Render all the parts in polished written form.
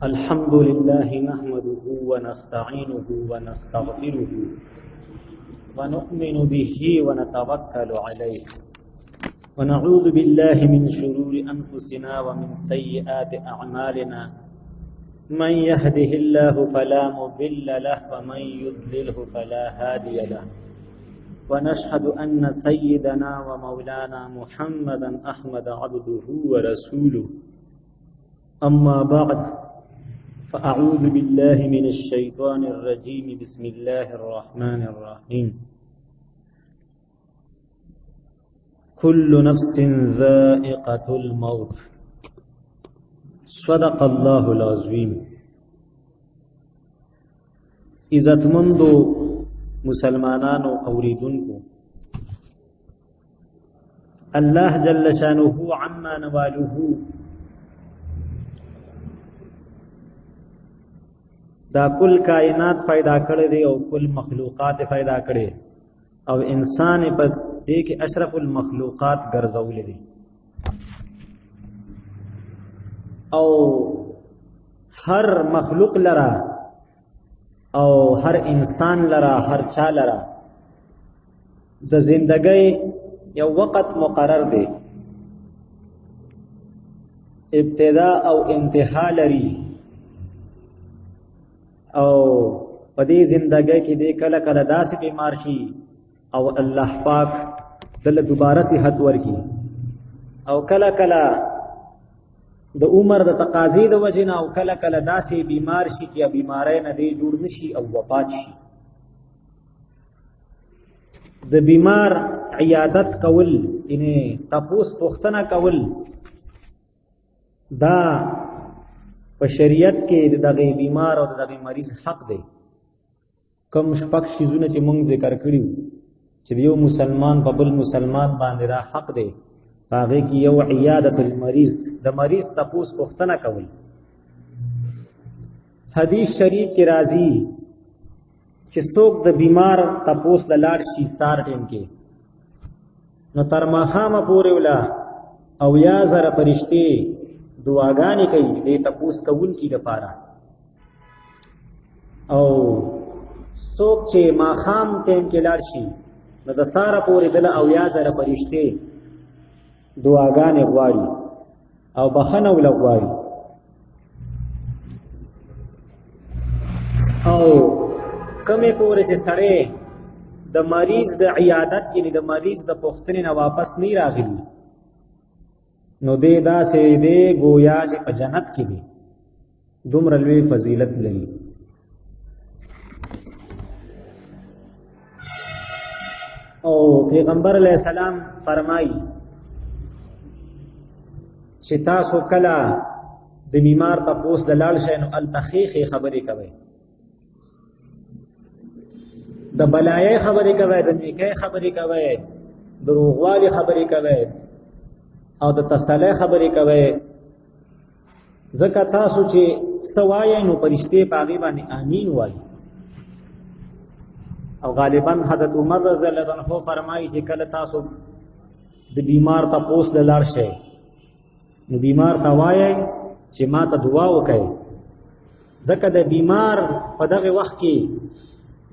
الحمد لله نحمده ونستعينه ونستغفره ونؤمن به ونتوكل عليه ونعوذ بالله من شرور أنفسنا ومن سيئات أعمالنا من يهده الله فلا مضل له ومن يضلله فلا هادي له ونشهد أن سيدنا ومولانا محمدا أحمد عبده ورسوله أما بعد فأعوذ بالله من الشيطان الرجيم بسم الله الرحمن الرحيم كل نفس ذائقة الموت صدق الله العظيم. عزتمندو مسلمانانو اوریدونکو، الله جل شانه عما نواله دا کل کائنات پیدا کړی دی او کل مخلوقات پیدا کړی او انسان په دې کې اشرف المخلوقات ګرځولې دي او هر مخلوق لرا او هر انسان لرا هر چا لرا د زندګۍ یو وخت مقرر دی، ابتدا او انتها لري او په دې زندګۍ کې دې کله کله داسې بیمار شي او الله پاک دله دوباره صحت ورکړي او کله کله د عمر د تقاضې د وجې نه او کله کله داسې بیمار شي چې بیماری نه دی جوړ نشي او وفات شي. د بیمار عیادت کول یعنی تپوس پوښتنه کول دا په شریعت کې دغه بیمار او دغه مریض حق دی. کوم شپږ شیزونه چې موږ ذکر کړیو چې یو مسلمان په بل مسلمان باندې را حق دی، هغه کې یو عیادت المریض، د مریض تپوس پوښتنه کول. حدیث شریف کې راځي چې څوک د بیمار تپوس لاړ شي سار ټیم کې نو تر ماښامه پورې ولا او یا زره فرشتې دعاګانې کوي دې تپوس کوونکي لپاره، او څوک چې ماښام ټیم کې لاړ شي نو د ساره پورې دله او یا زره فرشتې دعاګانې غواړي او بخښنه وله غواړي. او کمې پورې چې سړی د مریض د عیادت یعنی د مریض د پوښتنې نه واپس نه راغلی نو دې داسې دی گویا چې په جنت کې دی، دومره لوی فضیلت لري. او پیغمبر علیہ السلام فرمایي چې تاسو کله د بیمار تپوس د لاړ شئ نو هلته ښې خبرې کوئ، د بلایۍ خبرې کوئ، د نیکۍ خبرې کوئ، د روغوالي خبرې کوئ او د تسلی خبرې کوئ، ځکه تاسو چې څه وایئ نو فرشتې په هغې باندې امین وایي. او غالبا حضرت عمر رضی الله عنه فرمایي چې کله تاسو د بیمار تپوس له لاړ شئ نو بیمار ته وایئ چې ما ته دعا وکړئ، ځکه د بیمار په دغه وخت کې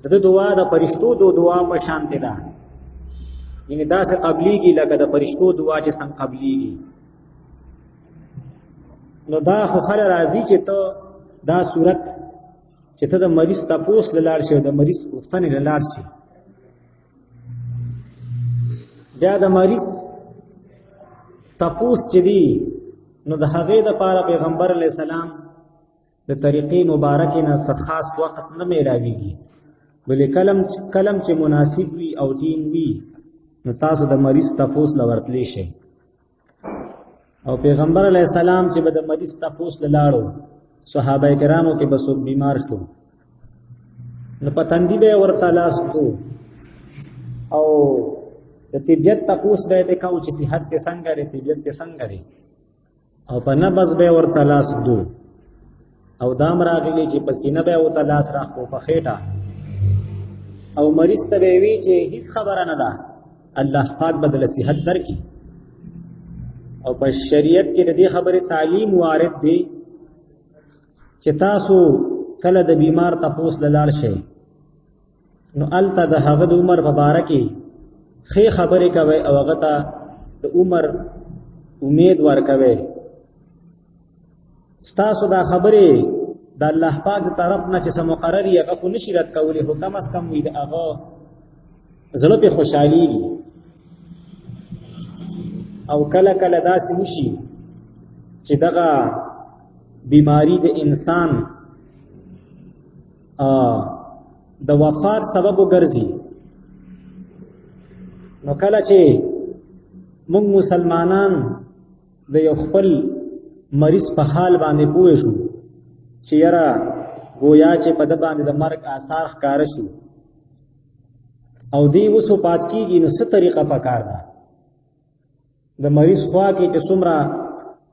د دعا د فرشتو د دعا په شانتې ده، یعنی داسې قبلیږي لکه د فرشتو دعا چې څنګه قبلیږي. نو دا خو خله راځي چې ته دا صورت چې ته د مریض تپوس له لاړ شي او د مریض پوښتنې له لاړ شي، بیا د مریض تپوس چې دی نو د هغې دپاره پیغمبر علیه السلام د طریقې مبارکې نه څه خاص وخت نه میلاویږي، بلې کلم چې مناسب وي او ټینګ وي نو تاسو د مریض تپوس له ورتلی شئ. او پیغمبر علیه السلام چې به د مریض تپوس له لاړو صحابه کرامو کې به څوک بیمار شو نو په تندي به یې ورته لاس کړو او د طبیعت تپوس به یې دی کوو چې صحت دې څنګه دی، طبیعت دې څنګه دی، او په نبض به یې ورته لاس کړو او دام راغلی چې په سینه به یې ورته لاس راکړو په خېټه، او مریض ته به یې وي چې هیڅ خبره نه ده، الله پاک به دله صحت درکړي. او په شریعت کې د دې خبرې تعلیم وارد دی چې تاسو کله د بیمار تپوس لاړ شئ نو الته د هغه د عمر په باره کې ښې خبرې کوئ او هغه ته د عمر امید ورکوئ. ستاسو دا خبرې د الله پاک د طرف نه چې څه مقرر وي هغه خو نشي رد کولی، خو کم از کم وي د هغه زړه پې خوشحالېږي. او کله کله داسې وشي چې دغه بیماری د انسان د وفات سبب وګرځي، نو کله چې موږ مسلمانان د یو خپل مریض په حال باندې پوه شو چې یاره گویا چې په ده باندې د مرګ آثار ښکاره شو او دی اوس وفات کېږي، نو څه طریقه پکار ده؟ د مریض خوا کې چې څومره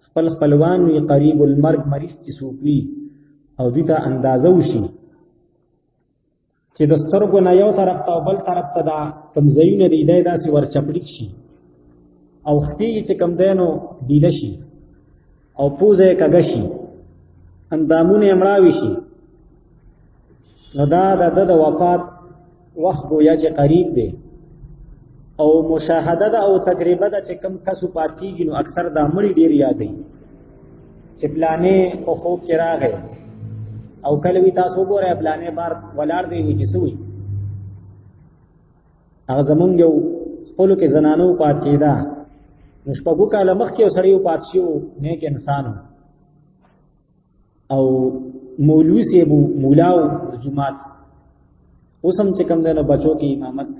خپل خپلوان وي قریب المرګ مریض چې څوک وي او دوی ته اندازه وشي چې د سترګو نه یو طرف ته او بل طرف ته دا کوم ځایونه دي دی داسې ورچپړیت شي او خپې چې کوم دی نو ډیله شي او پوزه یې کږه شي، اندامونه یې مړاوي شي، نو دا د ده د وفات وخت گویا چې قریب دی. او مشاهده ده او تجربه ده چې کوم کس وفات کېږي نو اکثر دا مړي ډېر یادوي چې پلانې په خوب کې راغی او کله وي تاسو وګورئ پلانې بار ولاړ دی وي چې څه وي. هغه زمونږ یو خپلو کې زنانه وفات کېده نو شپږو کاله مخکې یو سړی وفات شي و، نیک انسان او مولوي صاحب مولا و د جومات، اوس هم چې کوم دی نو بچو کې امامت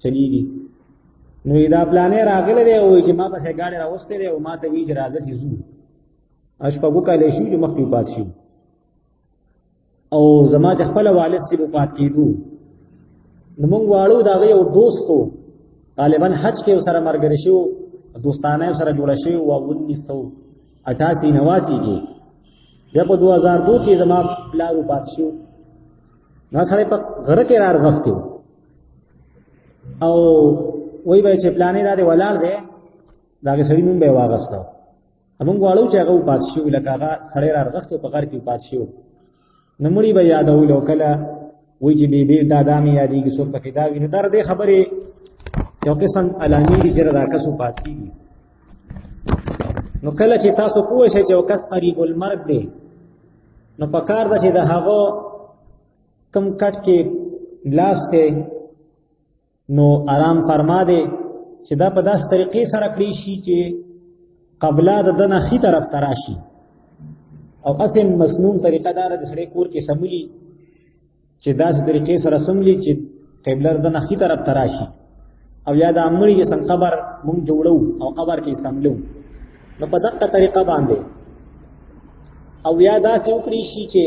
چلیږي. نو دا پلانې راغلی دی وایي چې ما پسې ګاډی راوستی دی او ما ته وایي چې راځه چې ځو. شپږو کاله شو چې مخکې وفات شو او زما چې خپله والد صاحب وفات کېدو نو موږ واړو د هغه یو دوست خو غالبا حج کې ورسره ملګری شو، دوستانه یې ورسره جوړه شوې وه 1988-89 کې. بیا په 2002 کې زما پلار وفات شو. دا سړی په غره کې رارغښتی و او وایي به چې پلانې دا دی ولاړ دی، د هغې سړي نوم به یې واخیسته. موږ غواړو چې هغه وفات شوي لکه هغه سړی رارغښتی و په غر کې وفات شو، نو مړي به یادول او کله وایي چې بېبې دادا مې یادېږي څوک پکې دا وي. نو دا د دې خبرې یو قسم علامې دي چې دا کس وفات کېږي. نو کله چې تاسو پوه شئ چې یو کس قریب المرګ دی نو پکار ده چې د هغه کم کټ کې لاس دی نو آرام فرما دی چې دا په داسې طریقې سره کړی شي چې قبله د ده نه ښي طرف ته راشي او اسې مسنون طریقه دا ده د سړی کور کې سملي چې داسې طریقې سره سملي چې قبله د ده نه ښي طرف ته راشي او یا دا مړي چې څنګه قبر مونږ جوړو او قبر کې سملو نو په دغه طریقه باندې او یا داسې وکړي شي چې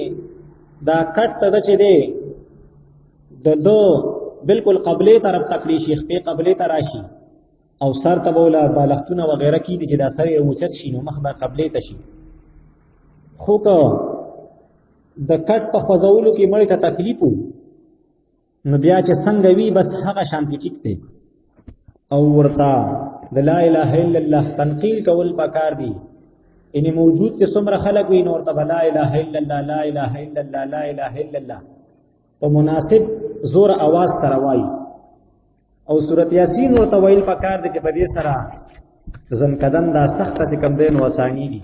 دا کټ ته ده چې دی د ده بالکل قبلې طرف ته کړي شي، خپې قبلې ته راشي او سر ته به وله بالښتونه وغیره کېږدي چې دا سر یې اوچت شي نو مخ به قبلې ته شي. خو که د کټ په خوځولو کې مړي ته تکلیف و نو بیا چې څنګه وي بس هغه شانتي ټیک دی او ورته د لا اله الا الله تنقیل کول پکار دي. یعنی موجود کې څومره خلک وي نو ورته به لا اله الا الله لا اله الا الله لا اله الا الله په مناسب زور اواز سره وایي او سورت یاسین ورته ویل پکار دي چې په دې سره ځنکدن دا سخته چې کوم دی نو اسانېږي.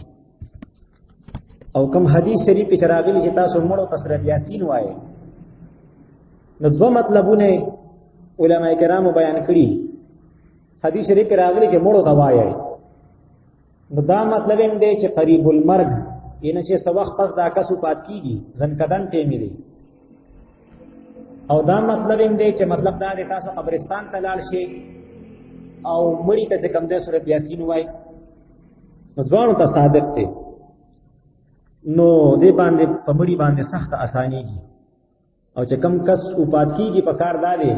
او کوم حدیث شریف کې چې راغلي چې تاسو مړو ته سورت یاسین وایئ نو دوه مطلبونه علما کرامو بیان کړي. حدیث شریف کې راغلي چې مړو ته وایئ نو دا مطلب هم دی چې قریب المرګ یعنی چې څه وخت پس دا کس وفات کېږي ځنکدن ټیم دی. او دا مطلب هم دی چې مطلب دا دی تاسو قبرستان ته لاړ شئ او مړي ته چې کوم دی سورت یاسین وایي نو دواړو ته صادق دی نو دې باندې په مړي باندې سخته اسانېږي. او چې کوم کس وفات کېږي په کار دا دی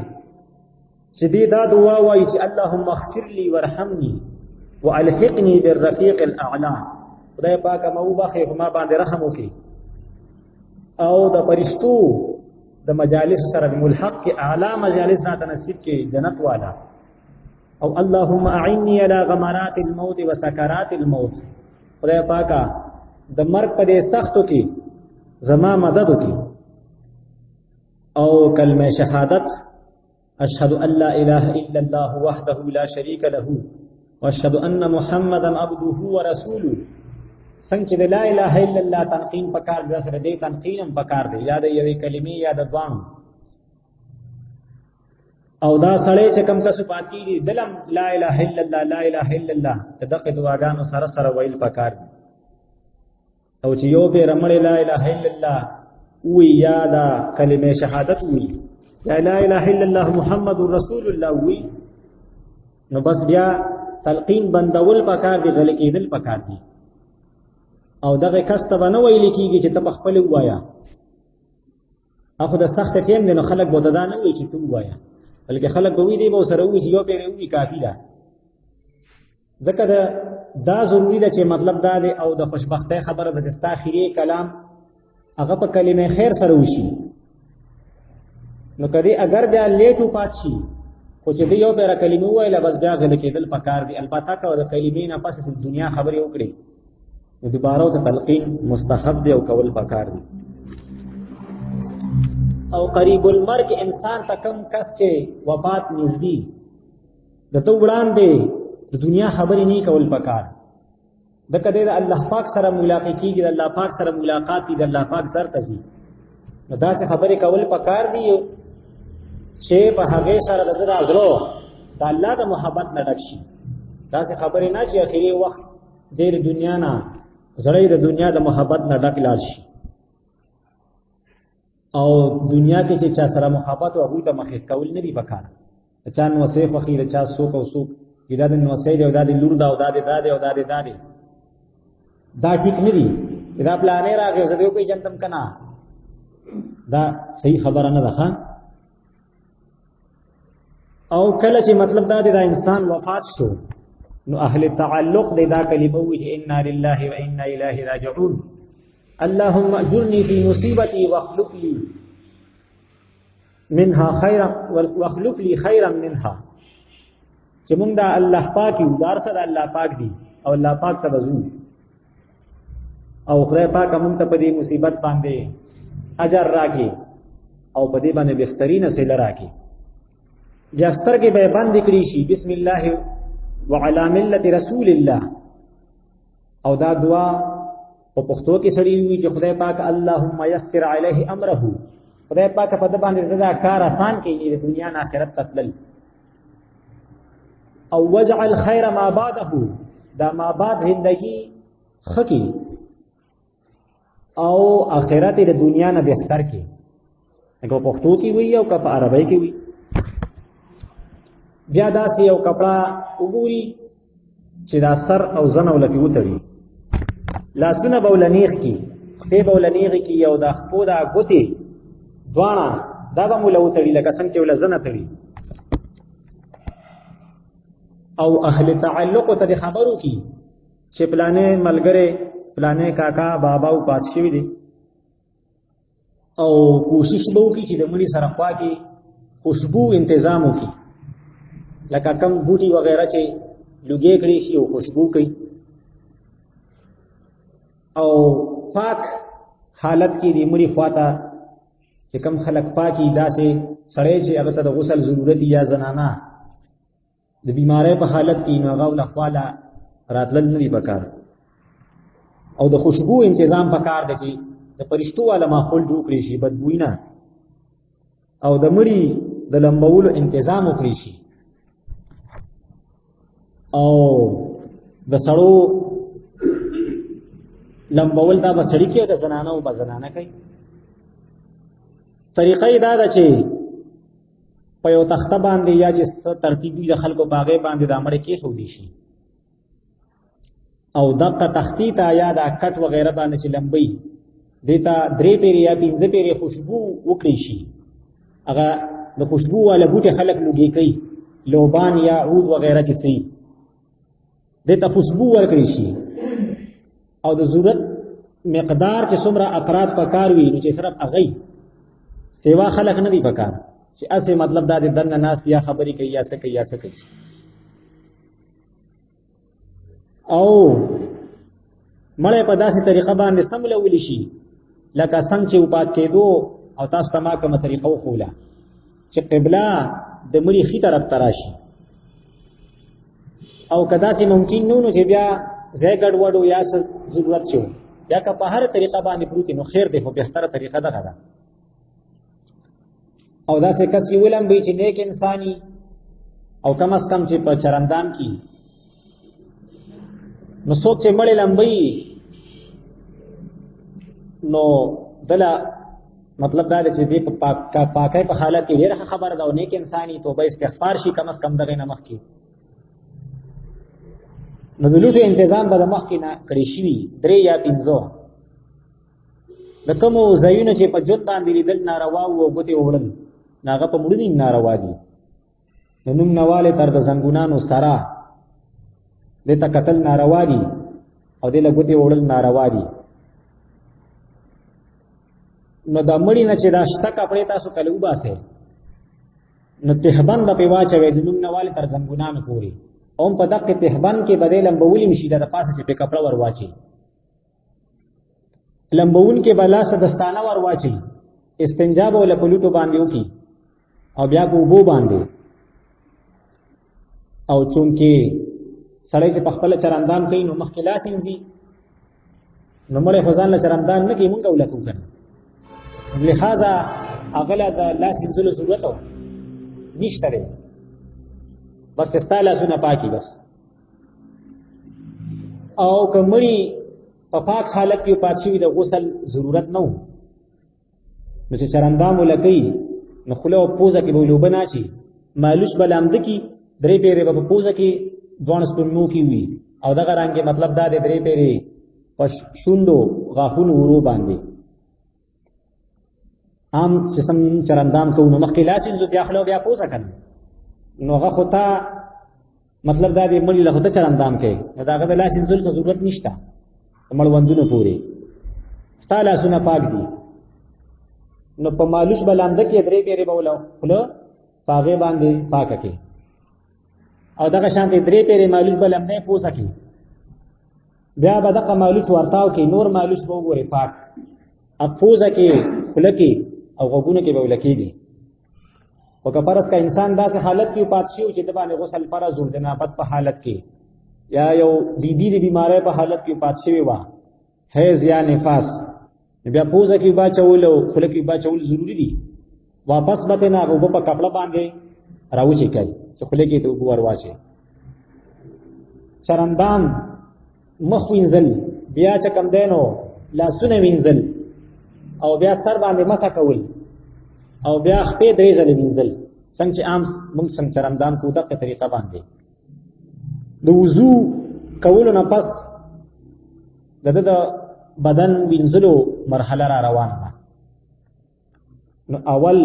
چې دې دا دعا وایي چې اللهم اغفر لي وارحمني والحقني بالرفيق الاعلى، خدای پاک ما وبخښه په ما باندې رحم وکړي او د فرشتو د مجالس سره ملحق کې اعلی مجالس راته نصیب کې جنت والا. او اللهم اعني على غمرات الموت وسكرات الموت، خدای پاکه د مرګ په دې سختو کې زما مدد وکي او کلمه شهادت اشهد ان لا اله الا الله وحده لا شريك له واشهد ان محمدا عبده ورسوله څنګه د لا اله الا الله تنقین پکار د سره دی تنقین هم پکار دی یا د یوې کلمې یا د ځوان او دا سړی چې کوم کس پاتې دي دلم لا اله الا الله لا اله الا الله دغه دعاګانو سره سره ویل پکار دي او چې یو به رمړې لا اله الا الله وی یا دا کلمه شهادت وی یا لا اله الا الله محمد رسول الله وی نو بس بیا تلقین بندول پکار دي غل کېدل پکار دي او دغه کس ته نه ویل کېږي چې ته خپل وایا اخو د سخت ټیم دی نو خلک به دا نه وایي چې تو وایا بلکې خلک به وی دی به سره وی چې یو پیری وی کافی ده ځکه دا ضروری ده چې مطلب دا دی او د خوشبختۍ خبره د دستا اخیری کلام هغه په کلمه خیر سره وشي نو کدی اگر بیا لیټو پات شي خو چې یو پیره کلمه وایله بس بیا غل کېدل پکار دي البته که د کلمې نه پس د دنیا خبرې وکړي نو دوباره ته تلقین مستحب دی او کول پکار دي او قریب المرګ انسان ته کم کس چې وفات نږدې د تو وړاندې د دنیا خبرې نه کول پکار د کده د الله پاک سره ملاقات کیږي د الله پاک سره ملاقات دی د الله پاک درته شي نو دا څه خبرې کول پکار دي چې په هغه سره د ازلو د الله د محبت نه ډک شي دا څه خبرې نه چې اخیری وخت د دنیا نه زړې د دنیا د محبت نه ډک لاړ شي او دنیا کې چې چا سره محبت او هغه ته مخې کول نه دی پکار چا نو سه فقیر چا سوق او سوق دا د نو سه دی او دا د لور دا او دا د دا دی او دا د دا دی دا ټیک نه دی دا پلانې راغی زه دې په جنتم کنا دا صحیح خبره نه ده او کله چې مطلب دا دی دا انسان وفات شو نو اهل تعلق دی دا کلمه وی چې انا لله و انا الیه راجعون اللهم اجرني في مصيبتي واخلف لي منها خيرا واخلف لي خيرا منها چې موږ دا الله پاک یو دار سره الله پاک دی او الله پاک ته وزو او خدای پاک موږ ته په دې مصیبت باندې اجر راکړي او په دې باندې بهترینه سیل راکړي بیا سترګې به بند کړي شي بسم الله وعلى ملة رسول الله او دا دعا په پښتو کې سړی وي چې خدای پاک اللهم يسر عليه امره خدای پاک په دې باندې دا کار آسان کړي د دنیا نه آخرت تتل او وجعل خير ما بعده دا ما بعد زندگی خکی او آخرت د دنیا نه بهتر کی هغه پښتو کې وی او که په عربی کې وی بیا داسې یو کپڑا وګوري چې دا سر او زنه ولکې وتړي لاسونه بولنیغ کی خپې بولنیغ کی یو د خپو دا ګوتې دواړه دا به مولا وتړي لکه څنګه چې ولا زنه تړي او اهل تعلق ته خبرو کی چې پلانې ملګری پلانې کاکا بابا او پات شوی دي او کوشش به وکړي چې د مړي سره خوا کې خوشبو تنظیم وکړي لکه کم بوټي وغیرہ چې لږه کړي شي او خوشبو کوي او پاک حالت کې د مړي خواته چې کم خلق پاکي داسې سړی چې هغه ته د غسل ضرورت یا زنانه د بیماری په حالت کې نو هغه له خواله راتلل نه دی پکار او د خوشبو تنظیم پکار دی چې د پرشتو والا ماحول جوړ کړی شي بدبوئی نه او د مړي د لمبولو تنظیم وکړي شي او د سړو لمبول دا به سړی کې د زنانه او به زنانه کوي طریقې دا ده چې په یو تخته باندې یا چې ترتیبي د خلکو باغې باندې د امړې کې خو دي شي او دغه تختی ته یا د کټ وغیرہ باندې چې لمبي دیتا درې پیری یا پنځه پیری خوشبو وکړي شي هغه د خوشبو والا بوټي خلک لږی کوي لوبان یا عود وغیرہ کې سي دیتا خوشبو ورکړي شي او د ضرورت مقدار چې څومره افراد پکار وي نو چې صرف اغي سیوا خلق نه دی پکار چې اسه مطلب دا د دنه ناس یا خبري کوي یا څه کوي یا څه کوي او مړې په داسې طریقه باندې سملول شي لکه څنګه چې وپات کېدو او تاسو ته ما کومه طریقه وښوله چې قبله د مړي ښي طرف ته راشي، او که داسې ممکن نه نو چې بیا ځای ګډوډ و یا څه ضرورت چې و یا که په هره طریقه باندې پروت نو خیر دی، خو بهتره طریقه دغه ده. او داسې کس چې ولمبوي چې نیک انساني او کم از کم چې په چرندام کې نو څوک چې مړی لمبوي نو دله مطلب دا دی چې دې په پاکۍ په حالت کې ډېره خبره ده او نیک انساني توبه استغفار شي کم از کم دغې نه مخکې. نو د لوټو انتظام به د مخکې نه کړی شوي 3 یا 15 د کومو ځایونو چې په ژوند باندې لیدل ناروا وو او ګوتې ووړل نو هغه په مړوني ناروا دي. د نوم نوالې تر د زنګونانو سره دې ته کتل ناروا دي او دې له ګوتې ووړل ناروا دي. نو د مړي نه چې دا شته کپړې تاسو کله وباسئ نو تهبند به پرې واچوئ د نوم نوالې تر زنګونانو پورې، او په دغه تهبند کې به دې لمبولي مشي د پاسه چې پې کپړه ور واچي، لمبوونکې به لاسه دستانه ور واچي، استنجا به له په لوټو باندې وکړي او بیا په اوبو باندې. او چونکې سړی چې په خپله چرندام کوي نو مخکې لاس وینځي، نو مړی خو ځان له چرندام نه کوي، مونږ اوله کوو که نه، لہذا هغه له د لاس وینځلو ضرورت نشته دی، بس ستا لاسونه پاکي بس. او که مړي په پاک حالت کې پات شوي د غسل ضرورت نه و نو چې چرندام وله کوي نو خوله او پوزه کې به ولوبه نه اچي، مالوش به لامده کي، 3 پیرې به په پوزه کې 2 سپرمو کې وي، او دغه رنګې مطلب دا دی 3 پیرې په شونډو غاښونو ورو باندې عام سیستم چرندام کوو. نو مخکې لاس وینځو بیا خوله بیا پوزه که نه، نو هغه خو تا مطلب دا دی مړي له خو ته چرندام کوي نو د هغه د لاس وینځلو ته ضرورت نشته د مړوندونو پورې، ستا لاسونه پاک دي. نو په مالوش به لامده کې 3 پیرې به وله خوله په هغې باندې پاکه کړي، او دغه شانتې 3 پیرې مالوش به لمده یې پوزه کړي، بیا به دغه مالوش ورتاو کړي، نور مالوش به وګورې پاک، پوزه کې خوله کې او غوږونو کې به وله کېږي. خو که فرض که انسان داسې حالت کې پات شي چې د باندې غسل فرض و د نابت په حالت کې یا یو بیبي د بیمارۍ په حالت کې پات شوې وه، حیض یا نفاس، بیا پوزه کې اوبه اچول او خوله کې اوبه اچول ضروري دي، واپس به ترې نه هغه اوبه په کپړه باندې راوچې کوي چې خوله کې ته اوبه ور واچوي. چرندام مخ وینځل، بیا چې کوم دی نو لاسونه وینځل، او بیا سر باندې مسح کول، او بیا خپې 3 ځلې وینځل، څنګه چې عام موږ څنګه چرندام کوو دغه طریقه باندې. د وضو کولو نه پس د ده د بدن وینځلو مرحله را روانه ده. نو اول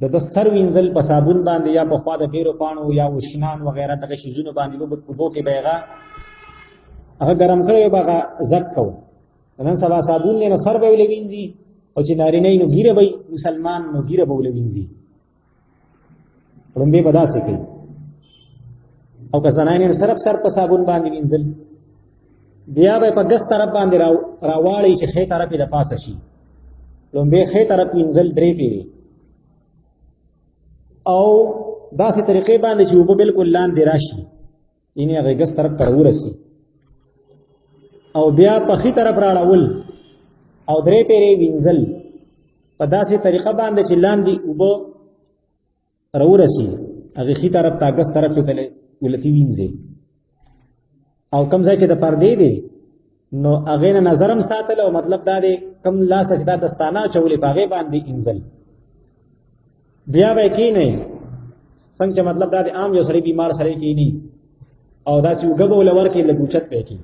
د ده سر وینځل په صابون باندې یا په خوا د بیرو پاڼو یا وشنان وغیره دغه شیزونو باندې اوبو کې به هغه ګرم کړی به هغه زک کوو. نن سبا صابون دی نو سر به ولې وینځي، او چې نارینه نو ګیره به مسلمان نو ګیره به ولې وینځي، لومبې به داسې کوي. او که زنانې نو صرف سر په صابون باندې وینځل، بیا به په ګس طرف باندې راواړئ چې ښی طرف یې د پاسه شي، لومبې ښی طرف وینځل 3 پیرې، او داسې طریقې باندې چې اوبه بالکل لاندې راشي، یعنې هغې ګس طرف ته راورسي، او بیا په ښي طرف راړول او 3 پیرې وینځل په داسې طریقه باندې چې لاندې اوبه راورسي، هغې ښي طرف ته ګس طرف ته ولتي وینځي. او کم ځای کې د پردې دی نو هغې نه نظرم ساتل، او مطلب دا دی کم لاسه چې دا دستانه اچولې په هغې باندې انځل. بیا به یې کښېنئ څنګه چې مطلب دا دی عام یو سړی بیمار سړی کښېني او داسې اوږه به ولې ورکړي لږ اوچت به یې کړي،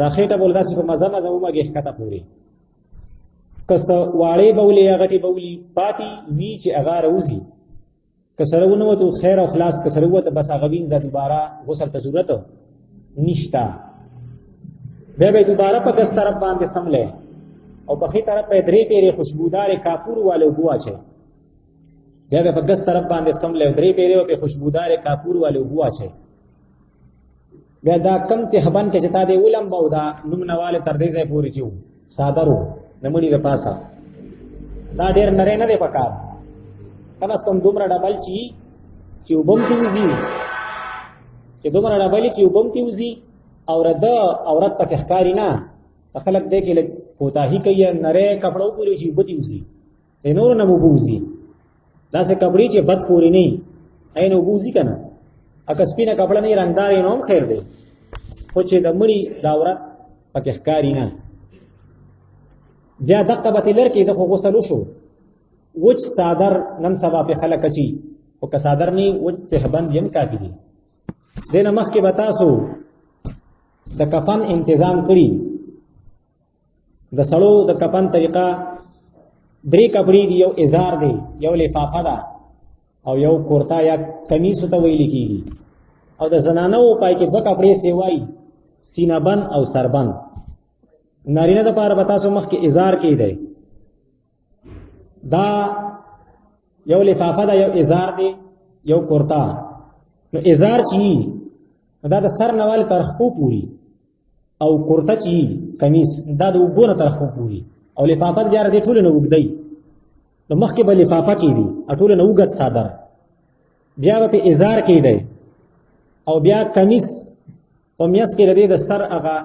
دا خېټه به ولې داسې په مزه مزه ومږې ښکته پورې، که څه واړې به ولې یا غټې به ولي پاتې وي چې هغه راوځي، که سره ونوتو خیر او خلاص، که سره ووته بس هغه وینځه، دوباره غسل ته ضرورت نشته. بیا به دوباره په ګس طرف باندې سملی او په ښي طرف به 3 پیرې خوشبودارې کافور والے اوبه واچوي، بیا به په ګس طرف باندې سملی او 3 پیرې به خوشبودارې کافور والے اوبه واچوي. بیا دا کم تهبند کې چې تا دې ولمبه او دا نوم نواله تر دې ځای پورې چې و څادر و د مړي د پاسه دا ډېر نری نه دی پکار کم از کم دومره ډبل چې اوبه م ترې وځي چې دومره ډبل چې اوبه م ترې وځي او د عورت پکې ښکاري نه خلک دی کې لږ کوتاهي کوي نری کپړه وګوري چې اوبه ترې وځي د نورو نه م اوبه وځي داسې کپړې چې بد خورې نه وي هغې نه اوبه وځي که نه اکه سپینه کپړه نه وي رنګدار یې نو هم خیر دی خو چې د مړي د عورت پکې ښکاري نه بیا دقه به تلر کې د خو غسل وشو وچ صادر نن سبا پې خلک اچي خو که صادر نه وچ تهبند یې هم کافي دي دې نه مخکې به تاسو د کفن انتظام کړي د سړو د کفن طریقه 3 کپړې دي یو ازار دی یو لفافه ده او یو کورتا یا کمیس ته ویل کېږي او د زنانو پای کې 2 کپړې سیوای سینه بند او سربند نارینه د پاره به تاسو مخکې ازار کې دی دا یو لفافه ده یو ازار دی یو کورتا نو ازار چې دا د سر نوال تر خو پوری او کورتا چې کمیس دا د وګونه تر خو پوری او لفافه بیا د ټول نه وګدای نو مخکې به لفافه کې دی ټول نه وګد صادر بیا به ازار کې دی او بیا کمیس په میاس کې د سر هغه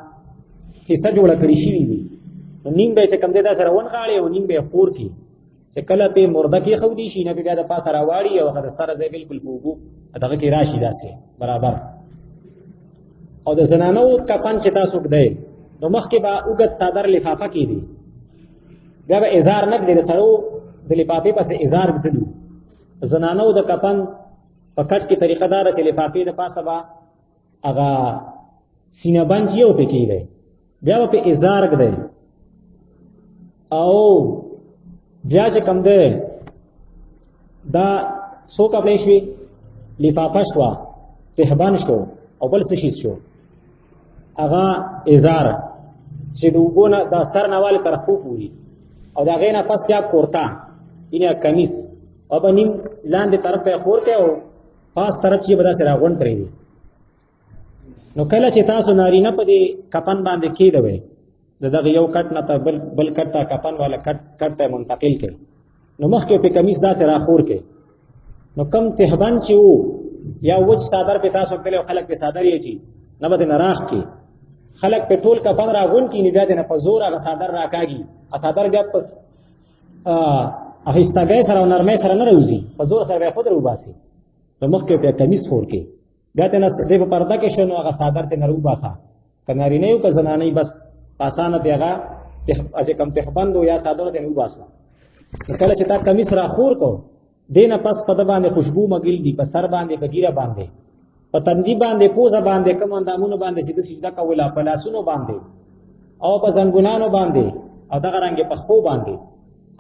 حصہ جوړه کړی شي دي نیم به چې کم دی دا سره ون غاړي او نیم به خور کی چې کله په مرده کې خو دي شي نه بیا د پاسه راواړي او هغه سره ځای بالکل پوغو دغه کې راشي داسې برابر او د زنانو کفن چې تاسو کړئ نو مخکې به وګت صادر لفافه کې دي بیا به ازار نه دی سره د لفافې پسې ازار دلو زنانو د کفن په کټ کې طریقه دار چې لفافې د پاسه به هغه سینه بند یو پکې دی بیا په ازار کړئ او بیا چې کم دی دا څو کپړې شوې لفافه شوه تهبان شو او بل څه شي شو هغه ازار چې د اوبو نه د سر نوال تر خو پوري او د هغې نه پس بیا کورتا یعنې کمیس او به نیم لاندې طرف به یې خور کړی او پاس طرف چې به داسې راغونډ کړی دی نو کله چې تاسو نارینه په دې کفن باندې کېدوئ د دغه یو کټ نه ته بل کټ ته کفن والا کټ ته منتقل کړئ نو مخکې په کمیس داسې راخور کړئ نو کم تهبند چې و یا وچ صادر په تاسو کړی او خلک په صادر یې چې نه به نه راخ کې خلک په ټول کفن راغون کې نه بیا د نه په زور هغه صادر راکاږي صادر بیا پس اخیستګۍ سره او نرمۍ سره نه راوځي په زور سره بیا خود راوباسي نو مخکې په کمیس خور کې بیا ته نه دې په پرده کې شو نو هغه صادر ته نه راوباسه که نارینه یو که زنانه بس آسانه دی هغه چې کم تهبند یا صادر ته نه راوباسه کله چې تا کمیس راخور کو دینه پس په د باندې خوشبو مګل دي په سر باندې په ګیره باندې په تندي باندې پوزه باندې کوم اندامونو باندې چې د سجده کوله په لاسونو باندې او په زنګونانو باندې او دغه رنګ په خو باندې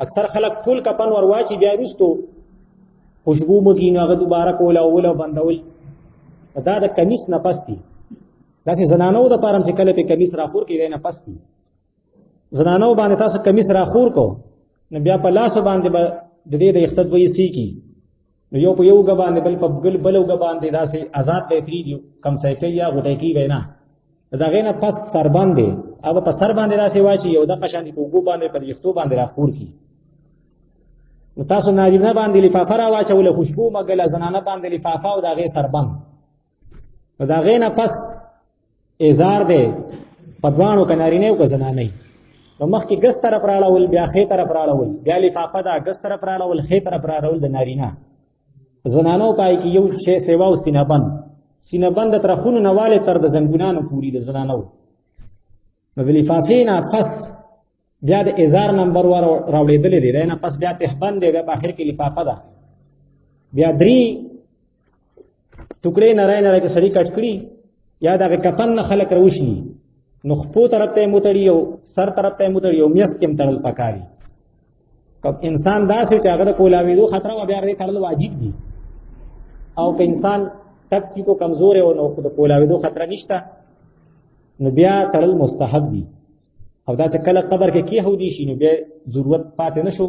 اکثر خلک ټول کفن ورواچي بیا وروستو خوشبو مګي نو هغه دوباره کوله او ول بندول دا د کمیس نه پس دي داسې زنانو د پاره چې کله په کمیس راخور کې دی نه پس دي زنانو باندې تاسو کمیس راخور کو نو بیا په لاسو باندې د دې د اختد وې سی کی نو یو په یو غ باندې بل په بل غ باندې داسې آزاد به فری کم سایکل یا غټه کی وینا دا غینه پس سر باندې او په سر باندې داسې واچي یو د قشان دی په وګو باندې په یختو باندې راخور کی نو تاسو نارینه باندې لفافه را واچول خوشبو مګل زنانه باندې لفافه او دا غي سر باندې نو دا غینه پس ازار دی پدوانو ک نارینه او ک زنانه نو مخکې ګس طرف راړول بیا خې طرف راړول بیا لفافه دا ګس طرف راړول خې طرف راړول د نارینه زنانو پای کې یو شی سیوا او سینه بند تر خونو نواله تر د زنګونانو پوری د زنانو نو د لفافې نه پس بیا د ازار نمبر ور راوړېدلې دی نه پس بیا تهبند دی بیا اخر کې لفافه ده بیا 3 ټوکړې نه چې سړی کټ کړي یا د کفن نه خلک روشي نو خپو طرف ته متړي او سر طرف ته متړي او میس کې تړل پکاري کله انسان داسې چې هغه د کولاویدو خطر و بیا تړل واجب دي او که انسان تک کی کو کمزور ہے نو د کولاویدو خطر نشته نو بیا تړل مستحب دي او دا چې کله قبر کې کی هودي شي نو بیا ضرورت پاتې نشو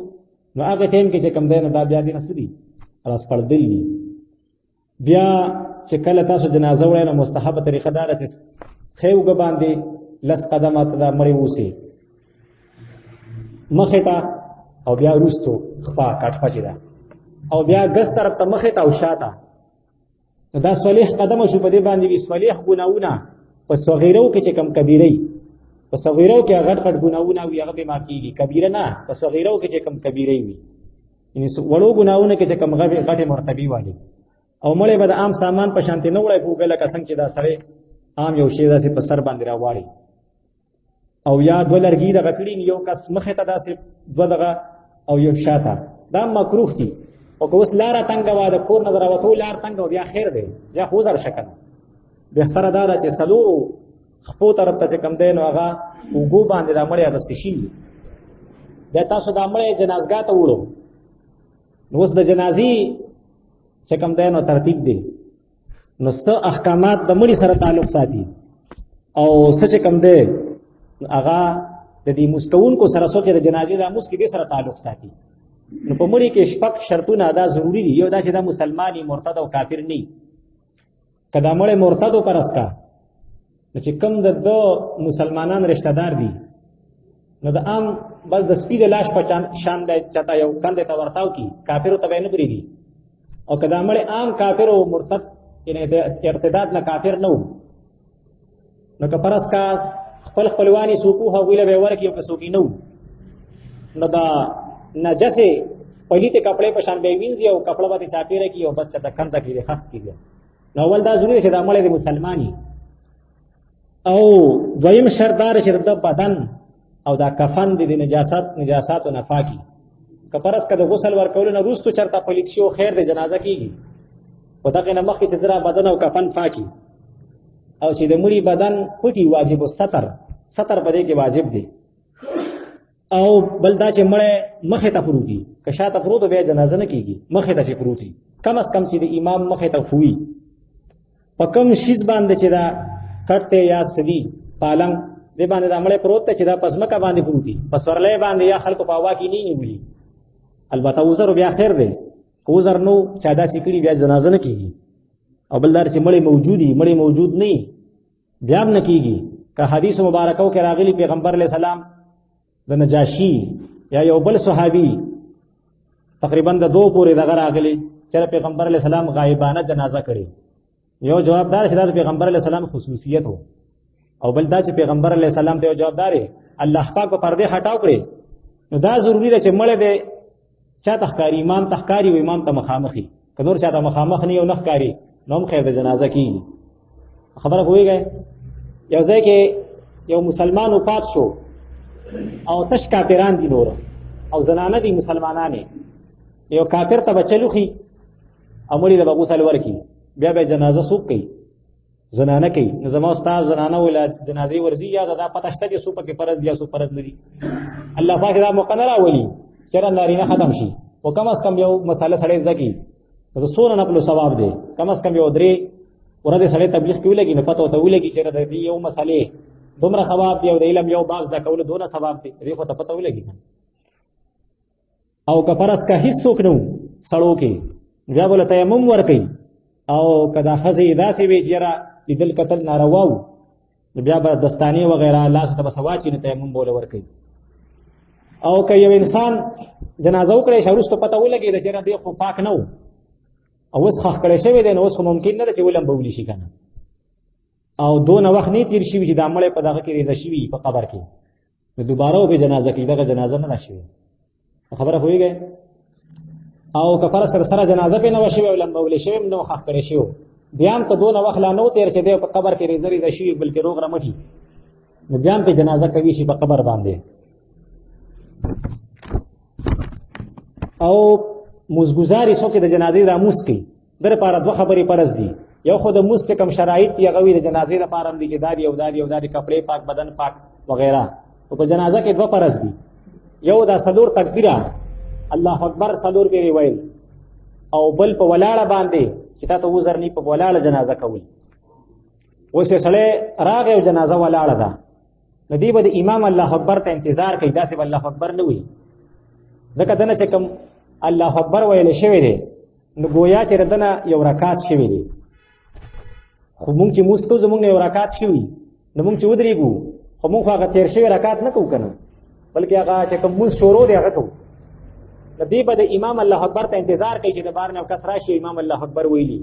نو هغه ټیم کې چې کم دی نو دا بیا دې نسدي راس پړدل دي بیا چې کله تاسو جنازه وړئ نو مستحب طریقه دا ده چې خیوګ باندې لس قدمه ته مړی وسی مخې ته او بیا وروستو خوا کټفه چې ده او بیا ګس طرف ته مخې ته او شاته. نو دا صلیح قدمه شو په دې باندې وي صلیح ګناهونه په صغیرو کې چې کم کبیرې په صغیرو کې غټ غټ ګناهونه وي هغه به معاف کېږي، کبیره نه په صغیرو کې چې کم کبیرې وي یعنې وړو ګناهونه کې چې کم غټې مرتبې والي. او مړی به د عام سامان په شانتې نه وړی پوږه لکه څنګه چې دا سړی عام یو شی داسې په سر باندې راواړي او یا دوه لرګي دغه کړي یو کس مخې ته داسې دوه دغه او یو شاته، دا مکروه دي. او که اوس لاره تنګه وه د کور نه د راوتو لار تنګه بیا خیر دی، بیا خو وزر شه که نه. بهتره دا ده چې څلورو خپو طرف ته چې کوم دی نو هغه اوږو باندې دا مړی اغوستې شوي. بیا تاسو دا مړی جنازګاه ته وړو نو اوس د جنازې چې کوم دی نو ترتیب دی نو څه احکامات د مړي سره تعلق ساتي او څه چې کوم دی هغه د دې مستوونکو سره څوک چې د جنازې د مونځ کې دې سره تعلق ساتي. نو په مړي کې شپږ شرطونه دا ضروري دي. یو دا چې دا مسلمان مرتد او کافر نه وي. که دا مړی مرتد وپرس کا نو چې کوم د دو مسلمانان رشتہ دار دي نو د عام بس د سپي د لاش په شان دی چاته یو کندې ته ورتاو کی کافرو ته به یې نه پرېږدي. او که دا مړی عام کافر او مرتد یعنې د ارتداد نه کافر نه و نو که فرض کا خپل خپلوانې څوک وو هغوی له به یې ورکړي او که څوک یې نه وو نو دا نجسې پلیتې کپړې په شان به یې وینځي او کپړه به ترې چاپېره کړي او بس چېرته کنده کړي خښ کړي. نو اول دا ضروري دی چې دا مړی د مسلمان وي. او دویم شرط دا چې د بدن او دا کفن د نجاساتو نه پاکي. که فرض که د غسل ورکولو نه وروستو چېرته پلیت شي او خیر دی جنازه کېږي خو دغې نه مخکې چې د بدن او کفن پاکي او چې د مړي بدن پټي واجب الستر ستر په دې کې واجب دی. او بل دا چې مړی مخې ته پروت وي که شاته پروت بیا جنازه نه کېږي مخې ته چې پروت وي کم از کم چې د امام مخې ته وي په کوم شیز باندې چې دا کټ دی یا سدي پالنګ دې باندې دا مړی پروت دی چې دا په ځمکه باندې پروت وي په سورلی باندې یا خلکو په هوا کې نه نیولي البته وزر بیا خیر دی که وزر نو چا داسې کړي بیا جنازه نه کېږي. او بل دا چې مړی موجود وي مړی موجود نه بیا هم نه کېږي. که حدیث مبارکو کې راغلي پیغمبر علیه السلام د نجاشي یا یو بل صحابي تقریبا د دو پورې دغه راغلي چې پیغمبر علیه السلام غایبانه جنازه کړي. یو جوابدار چې دا د پیغمبر علیه السلام خصوصیت و او بل دا چې پیغمبر علیه السلام ته یو جوابدار الله پاک په پردې هټاو کړي. نو دا ضروري ده چې مړی دی چا ته ښکاري امام ته ښکاري و امام ته مخامخ وي که نور چا ته مخامخ نه یو نه ښکاري نو هم خیر د جنازه کېږي. خبره پوهېږئ یو ځای کې یو مسلمان وفات شو او تش کافران دي نور او زنانه دي مسلمانانې یو کافر ته به چلوخي او مړي له به غسل ورکړي بیا به جنازه څوک کوي زنانه کوي. نو زما استاد زنانه ویله جنازې ورځي یا دا پته شته چې څو پکې فرض دي یا څو فرض نه دي. الله پاک دا موقع نه راولي چېرې نارینه ختم شي خو کم از کم یو مسله سړی زده کړي نو څونه نفلو ثواب دی کم از کم یو درې ورځې سړی تبلیغ کې ولګي نو پته ورته ولګي چې د دې یو مسلې دومره ثواب دی او د علم یو باب زده کولو دونه ثواب دی دې خو ته پته ولګي. او که فرض که هېڅ څوک نه و سړو کې بیا به له تیمم ورکوي او که دا ښځې داسې وي چې یاره لیدل کتل ناروا وو نو بیا به دستانې وغیره لاسو ته به څه واچي نو تیمم به ورله ورکوي. او که یو انسان جنازه وکړی شه وروسته پته ولګېده چې یاره دی خو پاک نه و او اوس ښخ کړی شوی دی نو اوس خو ممکن نه ده چې ولمبولی شي که نه او دونه وخت نه تېر شوي چې دا مړی په دغه کې ریزه شوي په قبر کې نو دوباره به جنازه کوي دغه جنازه نه ده شوې. خبره پوهېږئ. او که فرض کړه سره جنازه پې نه وه شوې او لمبولی شوی هم نه و ښخ کړی شوی بیا هم که دونه وخت لا نه و تېر چې دی په قبر کې ریزه ریزه شوي بلکې روغ رمټي نو بیا هم پې جنازه کوي شي په قبر باندې. او موزګزاري څوک چې د جنازې دا موس کوي د لپاره دوه خبرې فرض دي. یو خو د موس کې کوم شرایط دي هغه وي د جنازې لپاره هم دي چې دا دي او دا دي او دا دي کپړې پاک بدن پاک وغیره. او په جنازه کې دوه فرض دي. یو دا څلور تکبیره الله اکبر څلور پیرې ویل او بل په ولاړه باندې چې تا ته وزر نه په ولاړه جنازه کول. اوس یو سړی راغی او جنازه ولاړه ده نو دی به د امام الله اکبر ته انتظار کوي داسې به الله اکبر نه وي ځکه دنه چې کوم الله اکبر ویلی شوی دی نو گویا چې دنه یو رکعت شوی دی خو مونږ چې مونځ کوو زمونږ نه یو رکعت شوي نو مونږ چې ودرېږو خو مونږ خو هغه تېر شوی رکعت نه کوو که نه بلکې هغه چې کوم مونږ شروع دی هغه کو د دې به د امام الله اکبر ته انتظار کوي چې د بار نه کس راشي امام الله اکبر ویلي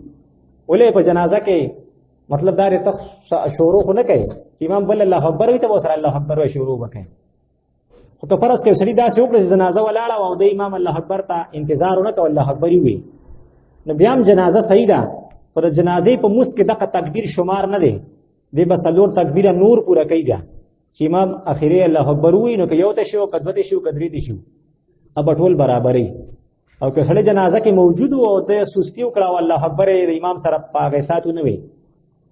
ولې په جنازه کې مطلب دا ته شروع خو نه کوي امام بل الله اکبر وي ته وسره الله اکبر وي شروع وکړي خو ته فرض کې سړي دا څوک چې جنازه ولاړه او د امام الله اکبر ته انتظار نه کوي الله اکبر وي نو بیا هم جنازه صحیح ده پر جنازې په موس کې دغه تکبیر شمار نه دی دی بس څلور تکبیر نور پوره کوي بیا چې امام اخیری الله اکبر وي نو که یو ته شو که دوه ته شو که درې ته شو اب ټول برابرې او که سړی جنازه کې موجود او د سستی وکړه او الله اکبر د امام سره پاغه ساتو نه وي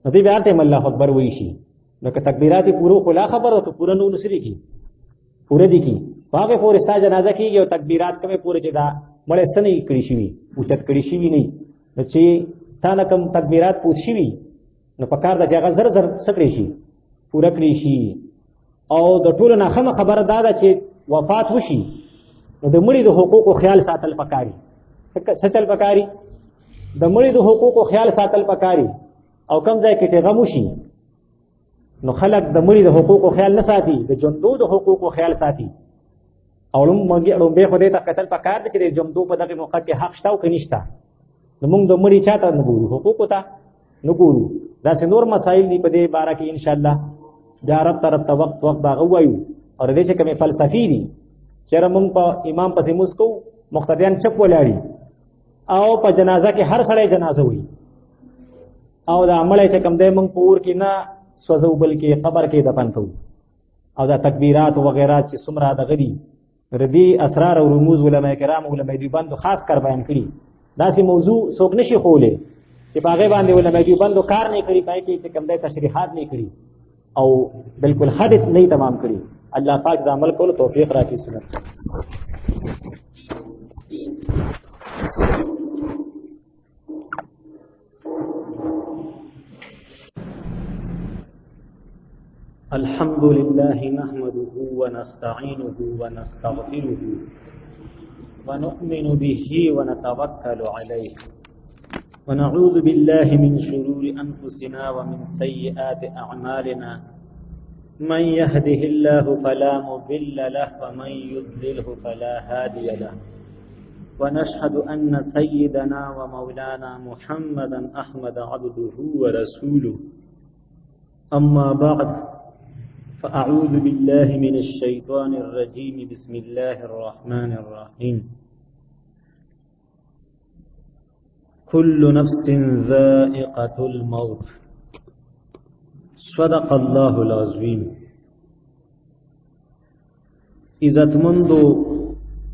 نو دی بیا ته الله اکبر وایي شي نو که تکبیرات پورو خلا خبره ته پوره نو نسری کی پوره دي کی هغه پورې ستا جنازه کېږي او تکبیرات کوي پوره چې دا مړی څه نه کړي شوي اوچت کړي شوي نه نو چې تا نه کوم تکبیرات پوه شوي نو په کار ده چې هغه زر زر څه کړی شي پوره کړی شي او د ټولو ناخمه خبره دا ده چې وفات وشي نو د مړي د حقوقو خیال ساتل پکاري ساتل پکاري د مړي د حقوقو خیال ساتل پکاري او کم ځای کې چې غم وشي نو خلک د مړي د حقوقو خیال نه ساتي د ژوندو د حقوقو خیال ساتي او لومبې خو دې ته کتل پکار دی چې د ژوندو په دغه موقع کې حق شته او که نشته نو موږ د مړي چاته نه ګورو حقوقو ته نه ګورو داسې نور مسایل دي په دې باره کې انشاءالله بیا رب طرف ته وخت به هغه ووایو او د دې چې کومې فلسفي دي چېرې موږ په امام پسې مونځ کوو مقتدیان چپ ولاړي او په جنازه کې هر سړی جنازه وي او دا مړی چې کوم دی موږ په اور کې نه سوځو بلکې قبر کې دفن کوو او دا تکبیرات وغیرہ چې څومره دغه دي ردی اسرار او رموز علماء کرام علماء دیوبند خاص کر بیان کړي داسې موضوع څوک نشي خولی چې په هغې باندې علماء دیوبندو کار نه کړي پای کې چې کوم دی تشریحات نه کړي او بالکل حدث نه تمام کړي الله پاک د عمل کولو توفیق راکړي سنت الحمد لله نحمده ونستعينه ونستغفره ونؤمن به ونتوكل عليه ونعوذ بالله من شرور أنفسنا ومن سيئات أعمالنا من يهده الله فلا مضل له ومن يضلله فلا هادي له ونشهد أن سيدنا ومولانا محمدا أحمد عبده ورسوله أما بعد فأعوذ بالله من الشيطان الرجيم بسم الله الرحمن الرحيم كل نفس ذائقة الموت صدق الله العظيم عزتمندو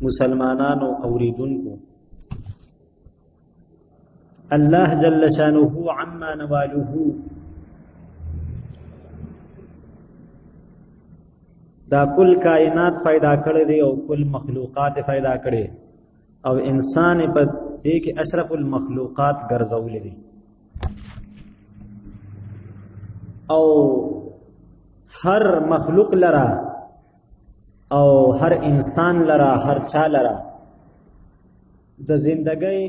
مسلمانانو اوریدونکو الله جل شانه عما نواله دا کل کائنات پیدا کړی دی او کل مخلوقات پیدا کړی او انسان په دې کې اشرف المخلوقات ګرځولې دي او هر مخلوق لرا او هر انسان لرا هر چا لرا د زندګۍ